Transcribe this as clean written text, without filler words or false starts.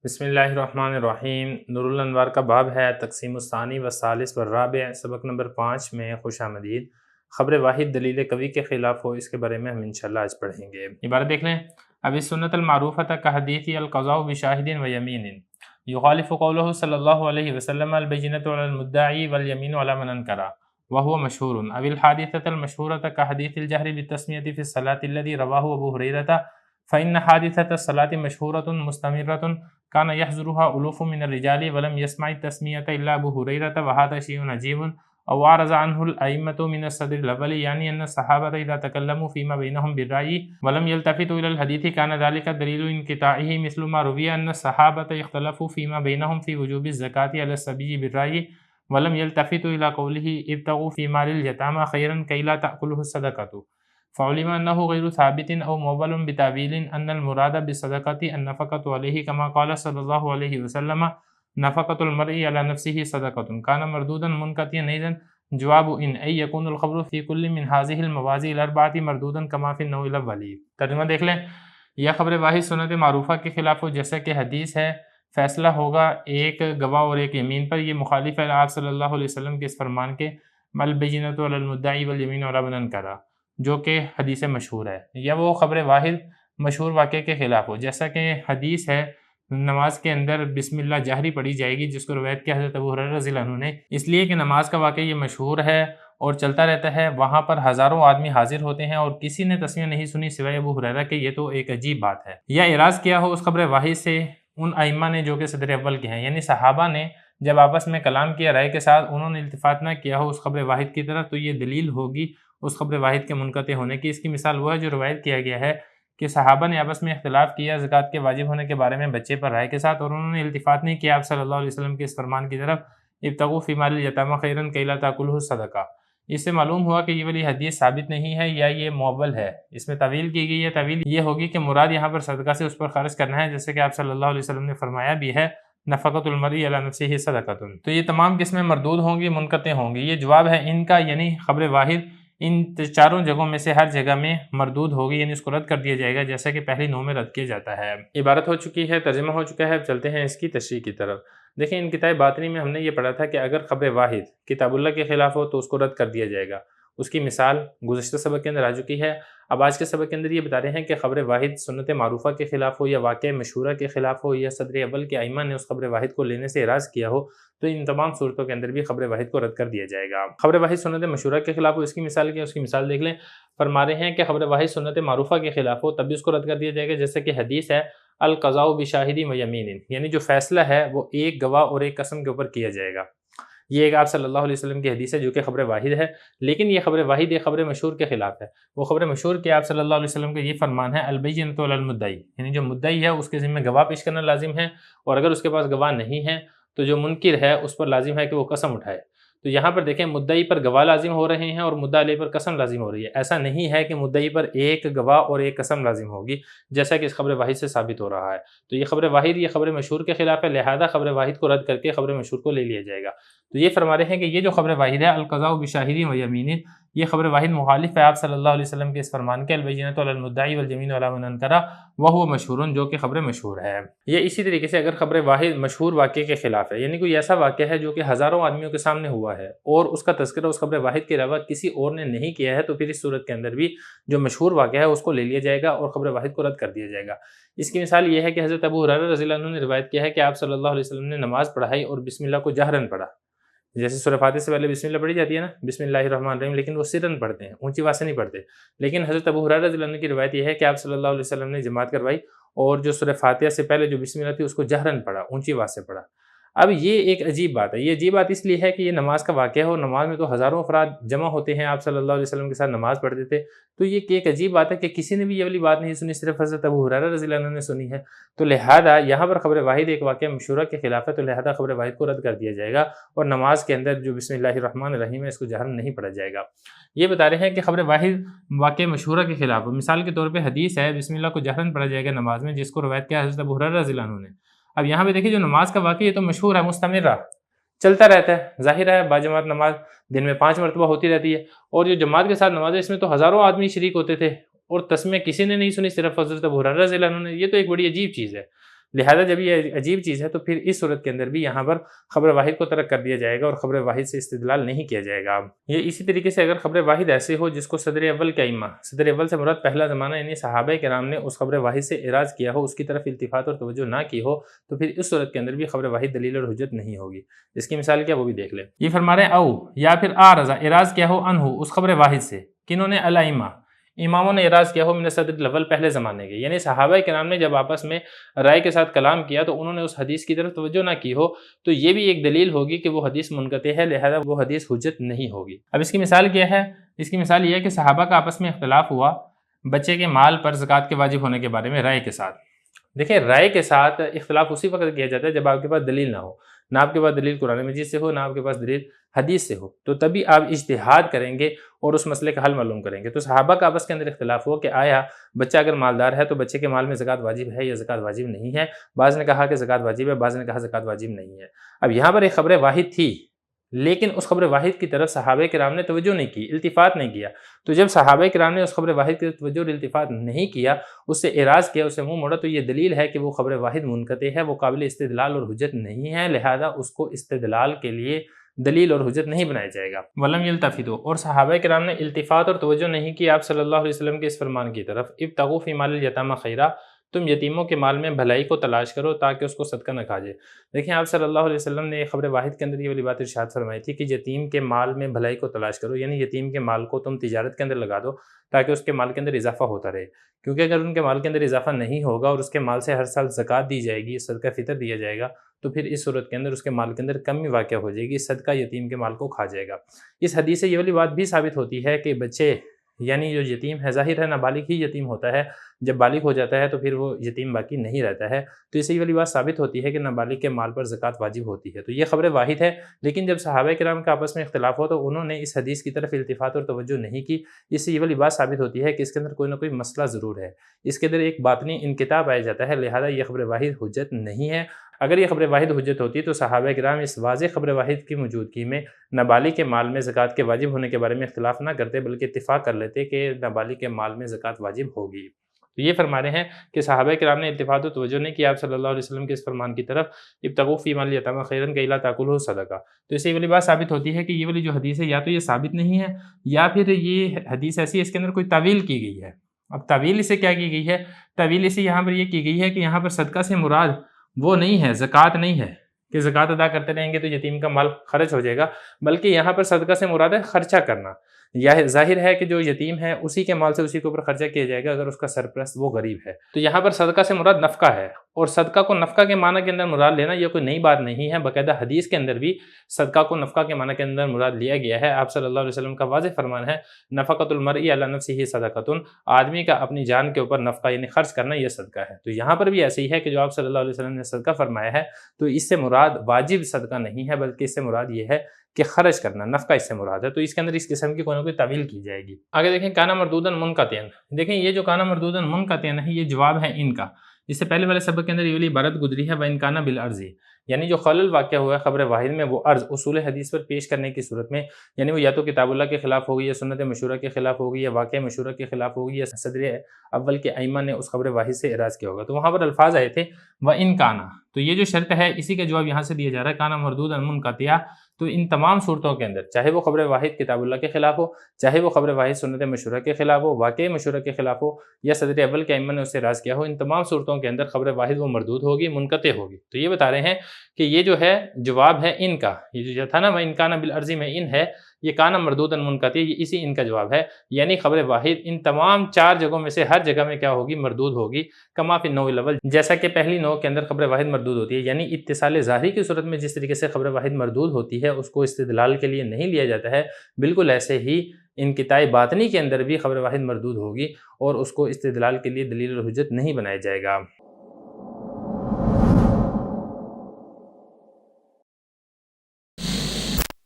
بسم اللہ الرحمن الرحیم۔ نور الانوار کا باب ہے تقسیم الثانی والثالث والرابع، سبق نمبر 5 میں خوش آمدید۔ خبر واحد دلیل قوی کے خلاف ہو، اس کے بارے میں ہم انشاءاللہ آج پڑھیں گے۔ عبارت دیکھ لیں۔ ابی سنت المعروفۃ کحدیث القضاء بشاہد ویمین یخالف قولہ صلی اللہ علیہ وسلم البینۃ علی المدعی والیمین علی من انکر وهو مشہور۔ ابی الحادثۃ المشہورۃ کحدیث الجہر بالتسمیۃ فی الصلاۃ الذی رواہ ابو ہریرہ فإن حادثة الصلاة مشهورة مستمرة كان يحضرها ألوف من الرجال ولم يسمع التسمية إلا أبو هريرة وهذا شيء عجيب أو عرض عنه الأئمة من الصدر الأول، يعني أن الصحابة إذا تكلموا فيما بينهم بالرأي ولم يلتفتوا إلى الحديث كان ذلك دليل انقطاعه، مثل ما روي أن الصحابة اختلفوا فيما بينهم في وجوب الزكاة على الصبي بالرأي ولم يلتفتوا إلى قوله ابتغوا في مال اليتامى خيرا كي لا تأكله الصدقة، فعلم أنه غير ثابت أو موبل بتأويل أن المراد بالصدقة النفقة عليه كما قال صلى الله عليه وسلم نفقة المرء على نفسه صدقة، كان مردودا منقطعا إذن جواب إن أي يكون الخبر في كل من هذه الموازي الأربعة مردودا كما في النوع الأول۔ ترجمہ دیکھ لیں۔ یہ خبر واحد سنت معروفہ کے خلاف ہو، جیسا کہ حدیث ہے، فیصلہ ہوگا ایک گواہ اور ایک یمین پر۔ یہ مخالف ہے آپ صلی اللہ علیہ وسلم کے اس فرمان کے البینۃ علی المدعی والیمین علی من انکر، جو کہ حدیث مشہور ہے، یا وہ خبر واحد مشہور واقعے کے خلاف ہو، جیسا کہ حدیث ہے نماز کے اندر بسم اللہ جہری پڑھی جائے گی، جس کو روایت کیا حضرت ابو ہریرہ رضی اللہ عنہ نے، اس لیے کہ نماز کا واقعہ یہ مشہور ہے اور چلتا رہتا ہے، وہاں پر ہزاروں آدمی حاضر ہوتے ہیں اور کسی نے تسمیہ نہیں سنی سوائے ابو ہریرہ کہ یہ تو ایک عجیب بات ہے، یا اعراض کیا ہو اس خبر واحد سے ان ائمہ نے جو کہ صدر اول کے ہیں، یعنی صحابہ نے جب آپس میں کلام کیا رائے کے ساتھ، انہوں نے التفات نہ کیا ہو اس خبر واحد کی طرف، تو یہ دلیل ہوگی اس خبر واحد کے منقطع ہونے کی۔ اس کی مثال وہ ہے جو روایت کیا گیا ہے کہ صحابہ نے آپس میں اختلاف کیا زکوٰۃ کے واجب ہونے کے بارے میں بچے پر رائے کے ساتھ، اور انہوں نے التفات نہیں کیا آپ صلی اللہ علیہ وسلم کے اس فرمان کی طرف ابتغوا فی مال الیتامی خیرا کی لا تأکلہ الصدقہ۔ اس سے معلوم ہوا کہ یہ والی حدیث ثابت نہیں ہے یا یہ معول ہے، اس میں تعویل کی گئی ہے۔ تعویل یہ ہوگی کہ مراد یہاں پر صدقہ سے اس پر خرچ کرنا ہے، جیسے کہ آپ صلی اللہ علیہ وسلم نے فرمایا بھی ہے نفقۃ المرء علی نفسہ صدقۃ۔ تو یہ تمام قسمیں مردود ہوں گی، منقطع ہوں گی۔ یہ جواب ہے ان کا، یعنی خبر واحد ان چاروں جگہوں میں سے ہر جگہ میں مردود ہوگی، یعنی اس کو رد کر دیا جائے گا، جیسا کہ پہلی نوع میں رد کیا جاتا ہے۔ عبارت ہو چکی ہے، ترجمہ ہو چکا ہے، اب چلتے ہیں اس کی تشریح کی طرف۔ دیکھیں ان کتاب باطنی میں ہم نے یہ پڑھا تھا کہ اگر خبر واحد کتاب اللہ کے خلاف ہو تو اس کو رد کر دیا جائے گا۔ اس کی مثال گزشتہ سبق کے اندر آ چکی ہے۔ اب آج کے سبق کے اندر یہ بتا رہے ہیں کہ خبر واحد سنت معروفہ کے خلاف ہو یا واقعہ مشہورہ کے خلاف ہو یا صدر اول کے ائمہ نے اس خبر واحد کو لینے سے اعراض کیا ہو، تو ان تمام صورتوں کے اندر بھی خبر واحد کو رد کر دیا جائے گا۔ خبر واحد سنت مشہورہ کے خلاف ہو، اس کی مثال کیا ہے؟ اس کی مثال دیکھ لیں۔ فرما رہے ہیں کہ خبر واحد سنت معروفہ کے خلاف ہو تب بھی اس کو رد کر دیا جائے گا، جیسے کہ حدیث ہے القضاء بشاہد ویمین، یعنی جو فیصلہ ہے وہ ایک گواہ اور ایک قسم کے اوپر کیا جائے گا۔ یہ ایک آپ صلی اللہ علیہ وسلم کی حدیث ہے جو کہ خبر واحد ہے، لیکن یہ خبر واحد ایک خبر مشہور کے خلاف ہے۔ وہ خبر مشہور کہ آپ صلی اللہ علیہ وسلم کا یہ فرمان ہے البینۃ علی المدعی، یعنی جو مدعی ہے اس کے ذمہ گواہ پیش کرنا لازم ہے، اور اگر اس کے پاس گواہ نہیں ہے تو جو منکر ہے اس پر لازم ہے کہ وہ قسم اٹھائے۔ تو یہاں پر دیکھیں مدعی پر گواہ لازم ہو رہے ہیں اور مدعا علیہ پر قسم لازم ہو رہی ہے۔ ایسا نہیں ہے کہ مدعی پر ایک گواہ اور ایک قسم لازم ہوگی، جیسا کہ اس خبر واحد سے ثابت ہو رہا ہے۔ تو یہ خبر واحد یہ خبر مشہور کے خلاف ہے، لہذا خبر واحد کو رد کر کے خبر مشہور کو لے لیا جائے گا۔ تو یہ فرما رہے ہیں کہ یہ جو خبر واحد ہے القضاء بشاہد ویمین، یہ خبر واحد مخالف ہے آپ صلی اللہ علیہ وسلم کے اس فرمان کے البینۃ علی المدعی والیمین علی من انکر وہو مشہور، جو کہ خبر مشہور ہے۔ یہ اسی طریقے سے اگر خبر واحد مشہور واقعے کے خلاف ہے، یعنی کوئی ایسا واقعہ ہے جو کہ ہزاروں آدمیوں کے سامنے ہوا ہے اور اس کا تذکرہ اس خبر واحد کے علاوہ کسی اور نے نہیں کیا ہے، تو پھر اس صورت کے اندر بھی جو مشہور واقعہ ہے اس کو لے لیا جائے گا اور خبر واحد کو رد کر دیا جائے گا۔ اس کی مثال یہ ہے کہ حضرت ابو ہریرہ رضی اللہ عنہ نے روایت کیا ہے کہ آپ صلی اللہ علیہ وسلم نے نماز پڑھائی اور بسم اللہ کو جہرن پڑھا، جیسے سورہ فاتحہ سے پہلے بسم اللہ پڑھی جاتی ہے نا، بسم اللہ الرحمن الرحیم، لیکن وہ سرن پڑھتے ہیں، اونچی آواز سے نہیں پڑھتے۔ لیکن حضرت ابو ہریرہ رضی اللہ عنہ کی روایت یہ ہے کہ آپ صلی اللہ علیہ وسلم نے جماعت کروائی اور جو سورہ فاتحہ سے پہلے جو بسم اللہ تھی اس کو جہرن پڑھا، اونچی آواز سے پڑھا۔ اب یہ ایک عجیب بات ہے۔ یہ عجیب بات اس لیے ہے کہ یہ نماز کا واقعہ ہے اور نماز میں تو ہزاروں افراد جمع ہوتے ہیں، آپ صلی اللہ علیہ وسلم کے ساتھ نماز پڑھتے تھے، تو یہ ایک عجیب بات ہے کہ کسی نے بھی یہ والی بات نہیں سنی، صرف حضرت ابو ہریرہ رضی اللہ عنہ نے سنی ہے۔ تو لہذا یہاں پر خبر واحد ایک واقعہ مشہورہ کے خلاف ہے، تو لہذا خبر واحد کو رد کر دیا جائے گا اور نماز کے اندر جو بسم اللہ الرحمن الرحیم ہے اس کو جہرن نہیں پڑھا جائے گا۔ یہ بتا رہے ہیں کہ خبر واحد واقعہ مشہورہ کے خلاف، مثال کے طور پہ حدیث ہے بسم اللہ کو جہرن پڑھا جائے گا نماز میں، جس کو روایت کیا حضرت ابو ہریرہ رضی اللہ عنہ نے۔ اب یہاں پہ دیکھیں جو نماز کا واقعہ یہ تو مشہور ہے، مستمرہ چلتا رہتا ہے، ظاہر ہے باجماعت نماز دن میں 5 مرتبہ ہوتی رہتی ہے، اور جو جماعت کے ساتھ نماز ہے اس میں تو ہزاروں آدمی شریک ہوتے تھے اور تسمیہ کسی نے نہیں سنی، صرف حضرت ابو ہریرہ رضی اللہ عنہ نے۔ یہ تو ایک بڑی عجیب چیز ہے۔ لہذا جب یہ عجیب چیز ہے تو پھر اس صورت کے اندر بھی یہاں پر خبر واحد کو ترک کر دیا جائے گا اور خبر واحد سے استدلال نہیں کیا جائے گا۔ یہ اسی طریقے سے اگر خبر واحد ایسے ہو جس کو صدر اول کے ائمہ، صدر اول سے مراد پہلا زمانہ یعنی صحابہ کرام نے اس خبر واحد سے اعراض کیا ہو، اس کی طرف التفات اور توجہ نہ کی ہو، تو پھر اس صورت کے اندر بھی خبر واحد دلیل اور حجت نہیں ہوگی۔ اس کی مثال کیا وہ بھی دیکھ لیں۔ یہ فرما رہے ہیں او یا پھر آرزا اعراض کیا ہو عنہ اس خبر واحد سے، کنہوں نے؟ الائمہ، اماموں نے اعراض کیا ہو من صدر الاول پہلے زمانے کے، یعنی صحابہ کرام نے جب آپس میں رائے کے ساتھ کلام کیا تو انہوں نے اس حدیث کی طرف توجہ نہ کی ہو، تو یہ بھی ایک دلیل ہوگی کہ وہ حدیث منقطع ہے، لہذا وہ حدیث حجت نہیں ہوگی۔ اب اس کی مثال کیا ہے؟ اس کی مثال یہ ہے کہ صحابہ کا آپس میں اختلاف ہوا بچے کے مال پر زکوٰۃ کے واجب ہونے کے بارے میں رائے کے ساتھ۔ دیکھیں رائے کے ساتھ اختلاف اسی وقت کیا جاتا ہے جب آپ کے پاس دلیل نہ ہو، نہ آپ کے پاس دلیل قرآن مجید سے ہو، نہ آپ کے پاس دلیل حدیث سے ہو، تو تبھی آپ اجتہاد کریں گے اور اس مسئلے کا حل معلوم کریں گے۔ تو صحابہ کا آپس کے اندر اختلاف ہوا کہ آیا بچہ اگر مالدار ہے تو بچے کے مال میں زکوٰۃ واجب ہے یا زکوٰۃ واجب نہیں ہے؟ بعض نے کہا کہ زکوٰۃ واجب ہے، بعض نے کہا زکوٰۃ واجب نہیں ہے۔ اب یہاں پر ایک خبر واحد تھی لیکن اس خبر واحد کی طرف صحابہ کرام نے توجہ نہیں کی، التفات نہیں کیا۔ تو جب صحابہ کرام نے اس خبر واحد کی توجہ اور التفات نہیں کیا، اس سے اعراض کیا، اسے منہ موڑا، تو یہ دلیل ہے کہ وہ خبر واحد منقطع ہے، وہ قابل استدلال اور حجت نہیں ہے، لہذا اس کو استدلال کے لیے دلیل اور حجت نہیں بنایا جائے گا۔ ولم یلتفتوا، اور صحابہ کرام نے التفات اور توجہ نہیں کی آپ صلی اللہ علیہ وسلم کے اس فرمان کی طرف، ابتغوا فی مال الیتامى خیرا، تم یتیموں کے مال میں بھلائی کو تلاش کرو تاکہ اس کو صدقہ نہ کھا جائے۔ دیکھیں آپ صلی اللہ علیہ وسلم نے خبر واحد کے اندر یہ والی بات ارشاد فرمائی تھی کہ یتیم کے مال میں بھلائی کو تلاش کرو، یعنی یتیم کے مال کو تم تجارت کے اندر لگا دو تاکہ اس کے مال کے اندر اضافہ ہوتا رہے، کیونکہ اگر ان کے مال کے اندر اضافہ نہیں ہوگا اور اس کے مال سے ہر سال زکوٰۃ دی جائے گی، صدقہ فطر دیا جائے گا، تو پھر اس صورت کے اندر اس کے مال کے اندر کمی واقع ہو جائے گی، صدقہ یتیم کے مال کو کھا جائے گا۔ اس حدیث سے یہ والی بات بھی ثابت ہوتی ہے کہ بچے یعنی جو یتیم ہے، ظاہر ہے نابالغ ہی یتیم ہوتا ہے، جب بالغ ہو جاتا ہے تو پھر وہ یتیم باقی نہیں رہتا ہے، تو اس سے یہ والی بات ثابت ہوتی ہے کہ نابالغ کے مال پر زکوٰۃ واجب ہوتی ہے۔ تو یہ خبر واحد ہے، لیکن جب صحابہ کرام کا آپس میں اختلاف ہو تو انہوں نے اس حدیث کی طرف التفات اور توجہ نہیں کی، اس سے یہ والی بات ثابت ہوتی ہے کہ اس کے اندر کوئی نہ کوئی مسئلہ ضرور ہے، اس کے اندر ایک باطنی انقطاع پایا جاتا ہے، لہذا یہ خبر واحد حجت نہیں ہے۔ اگر یہ خبر واحد حجت ہوتی تو صحابہ کرام اس واضح خبر واحد کی موجودگی میں نابالغ کے مال میں زکوٰۃ کے واجب ہونے کے بارے میں اختلاف نہ کرتے، بلکہ اتفاق کر لیتے کہ نابالغ کے مال میں زکوٰۃ واجب ہوگی۔ تو یہ فرما رہے ہیں کہ صحابہ کرام نے التفات و توجہ نہیں کیا آپ صلی اللہ علیہ وسلم کے اس فرمان کی طرف، ابتغوا فی مال الیتامى خیرا کی لا تاکلوہ صدقہ۔ تو اس سے یہ والی بات ثابت ہوتی ہے کہ یہ والی جو حدیث ہے یا تو یہ ثابت نہیں ہے یا پھر یہ حدیث ایسی ہے اس کے اندر کوئی تعویل کی گئی ہے۔ اب تعویل اسے کیا کی گئی ہے؟ تعویل اسے یہاں پر یہ کی گئی ہے کہ یہاں پر صدقہ سے مراد وہ نہیں ہے، زکوٰۃ نہیں ہے کہ زکوٰۃ ادا کرتے رہیں گے تو یتیم کا مال خرچ ہو جائے گا، بلکہ یہاں پر صدقہ سے مراد ہے خرچہ کرنا۔ یا ظاہر ہے کہ جو یتیم ہے اسی کے مال سے اسی کے اوپر خرچہ کیا جائے گا اگر اس کا سرپرست وہ غریب ہے۔ تو یہاں پر صدقہ سے مراد نفقہ ہے، اور صدقہ کو نفقہ کے معنی کے اندر مراد لینا یہ کوئی نئی بات نہیں ہے، باقاعدہ حدیث کے اندر بھی صدقہ کو نفقہ کے معنی کے اندر مراد لیا گیا ہے۔ آپ صلی اللہ علیہ وسلم کا واضح فرمان ہے، نفقۃ المرء علی نفسہ صدقۃ، آدمی کا اپنی جان کے اوپر نفقہ یعنی خرچ کرنا یہ صدقہ ہے۔ تو یہاں پر بھی ایسے ہی ہے کہ جو آپ صلی اللہ علیہ وسلم نے صدقہ فرمایا ہے تو اس سے مراد واجب صدقہ نہیں ہے، بلکہ اس سے مراد یہ ہے کہ خرچ کرنا، نفقہ اس سے مراد ہے۔ تو اس کے اندر اس قسم کی کوئی نہ کوئی تعویل کی جائے گی۔ آگے دیکھیں کانا مردوداً منقطعاً، دیکھیں یہ جو کانا مردوداً منقطعاً ہے یہ جواب ہے ان کا، اس سے پہلے والے سبق کے اندر یہ والی عبارت گزری ہے وَإِنْ كَانَ بِالْعَرْضِ، یعنی جو خلل واقع ہوا ہے خبر واحد میں وہ عرض اصول حدیث پر پیش کرنے کی صورت میں، یعنی وہ یا تو کتاب اللہ کے خلاف ہوگی یا سنت مشہورہ کے خلاف ہوگی یا واقع مشہورہ کے خلاف ہوگی یا صدر اول کے ائمہ نے اس خبر واحد سے اعراض کیا ہوگا، تو وہاں پر الفاظ آئے تھے وَإِنْ كَانَ، تو یہ جو شرط ہے اسی کا جواب یہاں سے دیا جا رہا ہے کانا مردوداً منقطعا۔ تو ان تمام صورتوں کے اندر چاہے وہ خبر واحد کتاب اللہ کے خلاف ہو، چاہے وہ خبر واحد سنت مشہورہ کے خلاف ہو، واقع مشہورہ کے خلاف ہو یا صدر اول کے ائمہ نے اس سے اعراض کیا ہو، ان تمام صورتوں کے اندر خبر واحد وہ مردود ہوگی، منقطع ہوگی۔ تو یہ بتا رہے ہیں کہ یہ جو ہے جواب ہے ان کا، یہ جو تھا نا وَإِنْ كَانَ بِالْعَرْضِ میں ان ہے، یہ کانا مردوداً منقطع یہ اسی ان کا جواب ہے، یعنی خبر واحد ان تمام چار جگہوں میں سے ہر جگہ میں کیا ہوگی؟ مردود ہوگی، کما فی النوع الاول، جیسا کہ پہلی نوع کے اندر خبر واحد مردود ہوتی ہے، یعنی اتصال ظاہری کی صورت میں جس طریقے سے خبر واحد مردود ہوتی ہے اس کو استدلال کے لیے نہیں لیا جاتا ہے، بالکل ایسے ہی انقطاع باطنی کے اندر بھی خبر واحد مردود ہوگی اور اس کو استدلال کے لیے دلیل اور حجت نہیں بنایا جائے گا۔